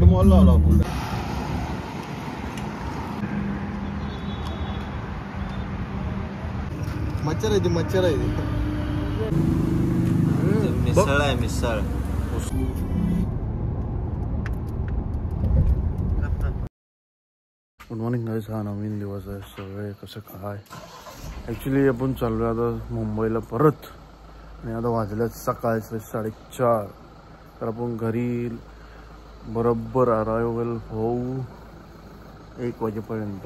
Mall लावला मच्छर आहे ती मच्छर आहे मिसळ आहे मिसळ गुड मॉर्निंग गाइस हा नवीन दिवस आहे सगळे कसं काय ॲक्च्युली आपण चाललो आता मुंबईला परत आणि आता वाजल्यात सकाळचे 4:30 तर आपण घरी बरोबर अरायवल होऊ 1 वाजेपर्यंत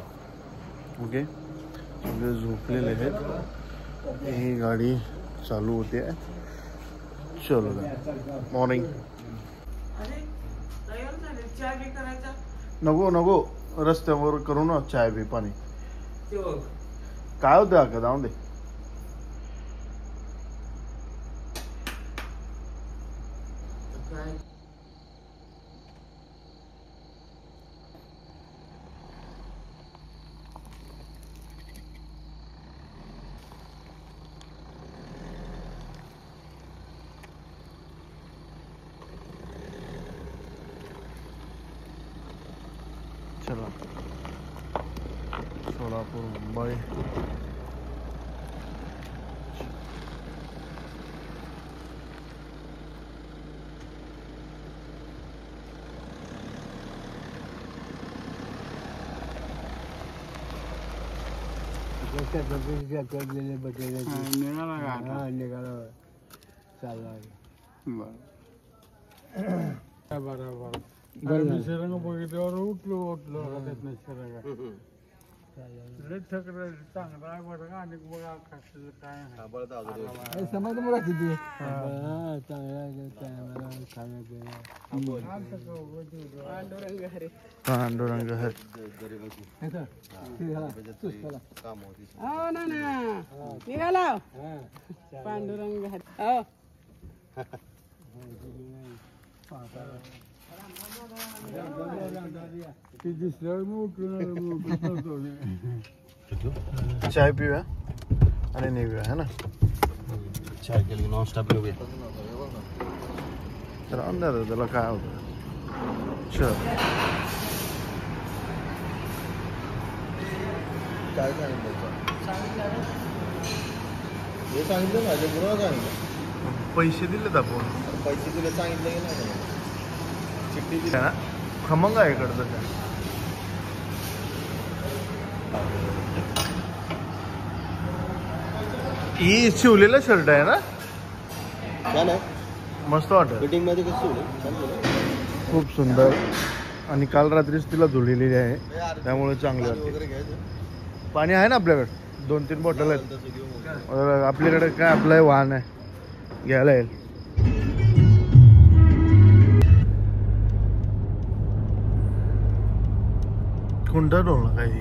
ओके सगळे झोपलेले आहेत ही गाडी चालू होते चलो मॉर्निंग नको नको रस्त्यावर करू ना चाय बी पाणी काय होतं अगं जाऊन दे चला सोलापूर मुंबई निसर्ग बघितल्यावर उठलो चांगला आहे बरं का आणि बघा कसलं काय समज बघा किती पांडुरंग निघाला पांडुरंग चाय पिऊया आणि निघूया है ना चाय के लिए नॉन स्टॉप लोगे तर अंदाज त्याला काय होतं चल काय सांगितलं हे सांगितलं माझ्या गुरुवा सांगितलं पैसे दिलेत आपण पैसे तुला सांगितलं की नाही चिठ्ठी दिली ना खमंग आहे इकडचं काय ही शिवलेला शर्ट आहे ना काय नाही मस्त वाटत फिटिंग मध्ये कसं खूप सुंदर आणि काल रात्रीच तिला धुलेली आहे त्यामुळे चांगली वाटते वगैरे घ्यायचं पाणी आहे ना आपल्याकडे 2-3 बॉटल आहेत आपल्याकडे काय आपलं वाहन आहे घ्यायला येईल कोणता डोळा काय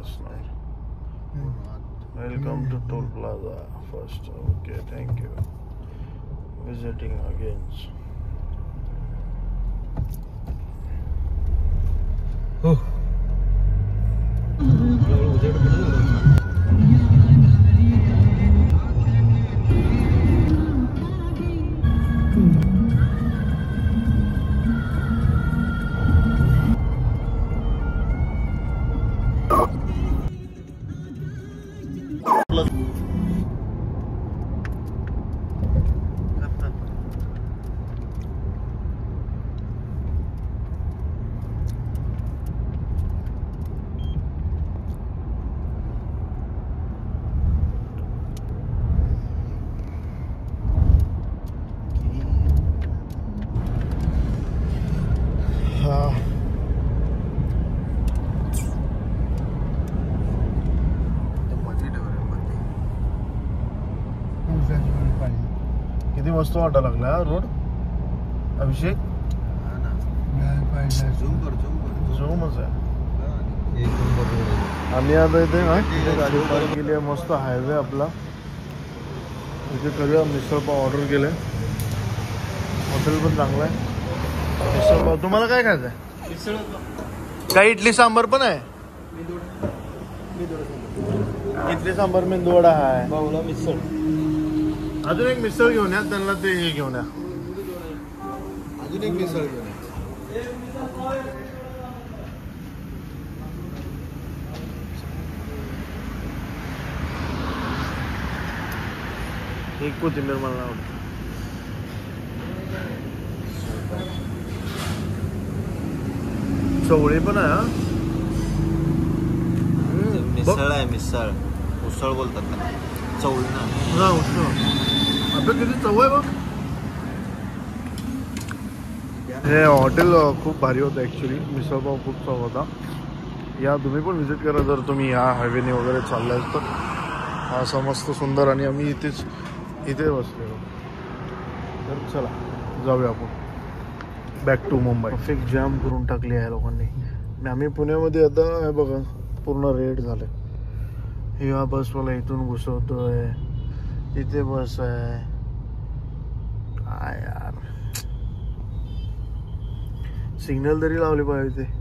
असणार welcome to toll plaza first okay thank you visiting again हो किती मस्त वाटायला लागला रोड अभिषेक झूमच आहे आम्ही आता इथे गाडी पार्क केली आहे मस्त हायवे आपला इथे करूया मिसळ पाव ऑर्डर केलं हॉटेल पण चांगलं आहे मिसळ पाव. तुम्हाला काय खायचंय? काही इडली सांबार पण आहे. इडली सांबार मेंदूवडा आहे. बावला मिसळ. अजून एक मिसळ घेऊन या. त्यांना ते हे घेऊन या. अजून एक मिसळ घेऊन. एक कोथिंबीर मला आवडत. चवळी पण आहे. हा मिसळ आहे. मिसळ उसळ बोलतात ना, चवळी ना. हा उसळ. आपलं किती चव आहे बघ. हे हॉटेल खूप भारी होतं ॲक्च्युली. मिसळपाव खूप चव होता. या तुम्ही पण व्हिजिट करा जर तुम्ही या हायवेने वगैरे चाललाय तर. हा असा मस्त सुंदर. आणि आम्ही इथे बसलेलो. तर चला जाऊया आपण back to Mumbai. Traffic jam करून टाकली आहे लोकांनी. आम्ही पुण्यामध्ये आता हे बघा पूर्ण रेड झाले. ह्या बस मला इथून घुसवतोय. इथे बस आहे. काय यार, सिग्नल तरी लावले पाहिजे ते.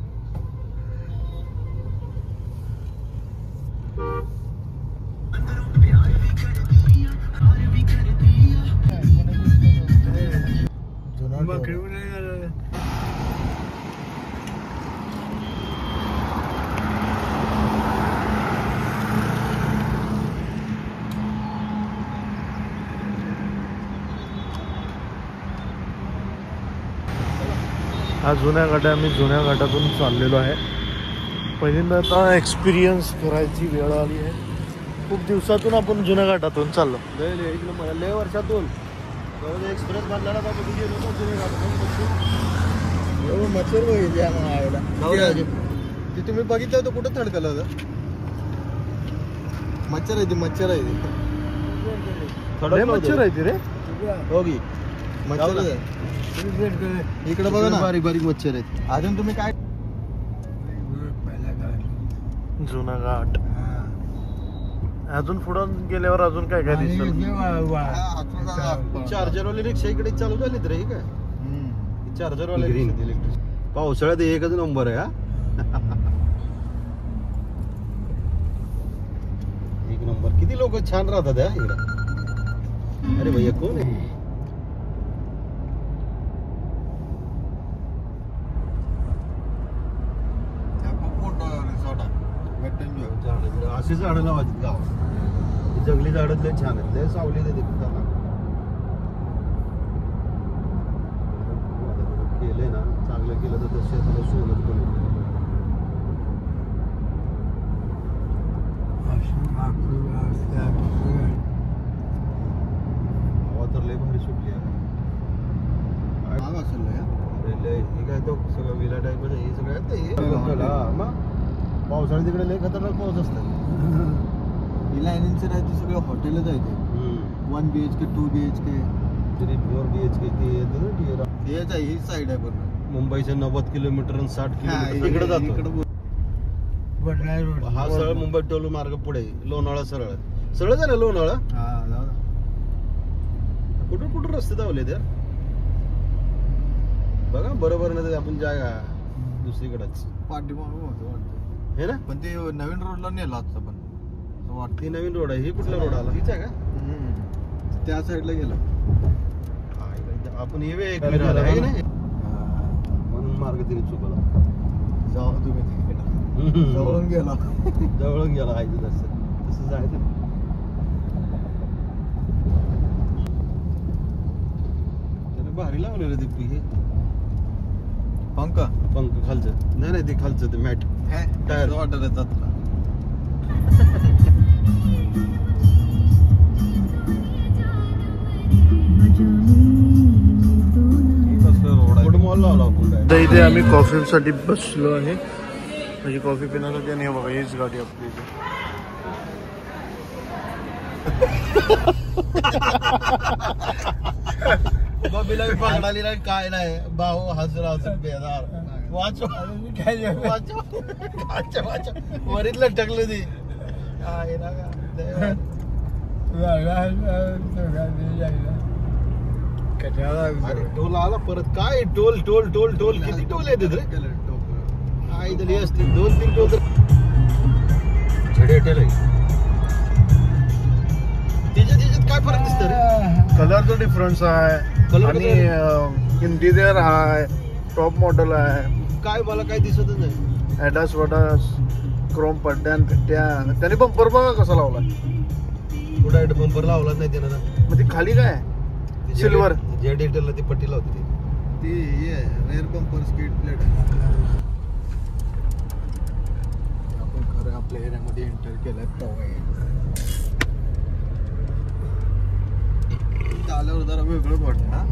हा जुन्या घाट आहे. आम्ही जुन्या घाटातून चाललेलो आहे. पहिल्यांदा आता एक्सपिरियन्स करायची वेळ आली आहे. खूप दिवसातून आपण जुन्या घाटातून चाललो. लय वर्षातून एक्सप्रेस बांधला गेलो जुन्या मच्छर बघितली. ते तुम्ही बघितलं होतं कुठं थडकलं होतं. मच्छर आहे ती. मच्छर आहे ती. मच्छर आहे ती रे. हो की मच्छर. इकडे बघा ना, बारीक बारीक मच्छर आहेत. अजून तुम्ही काय जुना घाट. अजून पुढं गेल्यावर अजून काय काय दिसतं. चार्जरवाली रिक्षा इकडे चालू झालीत रे. काय चार्जरवाले इलेक्ट्रिक. पावसाळ्यात एकच नंबर आहे. हा एक नंबर. किती लोक छान राहतात इकडे. अरे भैया कोण आहे. अशी झाडं लावायची गावात. जंगली झाडं लय छान आहेत. लय सावली देते त्यांना. केलंय ना चांगलं केलं तर शेताला सोनच पण हवा तर लय भारी सुटली आहे. काय तो सगळं विला टाईप हे सगळं. पावसाळ्यात तिकडे लय खतरनाक पाऊस असतात. लाईनींचे राहते सगळे हॉटेलच आहे ते. 1 BHK 2 BHK 3 4 BHK ते येतं ना. तेच आहे. ही साईड आहे बरोबर. मुंबईच्या 90 किलोमीटर आणि 60 किलोमीटर इकडे जातो. हा सरळ मुंबई टोल मार्ग पुढे. लोणावळा सरळ सरळ झालं. लोणावळा कुठून कुठून रस्ते धावले त्या बघा. बरोबर नाही आपण जागा दुसरीकडेच पाठीमागं होतं हे ना. पण ते नवीन रोडला नेला आता. पण वाटते नवीन रोड आहे. ही कुठला रोड आला. हीच आहे का. त्या साईडला गेला आपण. हे एक म्हणून मार्ग तिने चुकला. जाऊ तुम्ही जवळून गेला. जवळून गेला आहे तसंच आहे ते. त्याने भारी लावलेलं ते हे पंख खालचं. नाही ते खालचं ते मॅट टायर वाटर येतात. इथे आम्ही कॉफीसाठी बसलो आहे. म्हणजे कॉफी पिण्यासाठी. आणि हे बघा हीच गाडी आपली इथे. काय नाही भाऊ हजरा बेदार वाच वरीत लटकलं ती. अरे टोल आला परत. काय टोल टोल टोल टोल किती टोल येतात रे? काय तरी असतील 2-3 टोल तर झडेटेल आहे. त्याच्यात काय फरक दिसतं रे? कलरचा डिफरन्स आहे Color आणि इंटिरियर आहे, टॉप मॉडेल आहे, काय मला काय दिसतच नाही. ॲडास वडास क्रोम पड्ड्यान पिट्ट्या. त्याने बंपर बघा कसा लावला. कुठं बंपर लावला नाही त्यानं ना. मग ती खाली काय सिल्वर झेडेटेलला ती पट्टी लावते ती रेअर बंपर स्किड प्लेट. आपण खरं आपल्या एरियामध्ये एंटर केलाय तेव्हा आल्यावर जरा वेगळं वाटतं.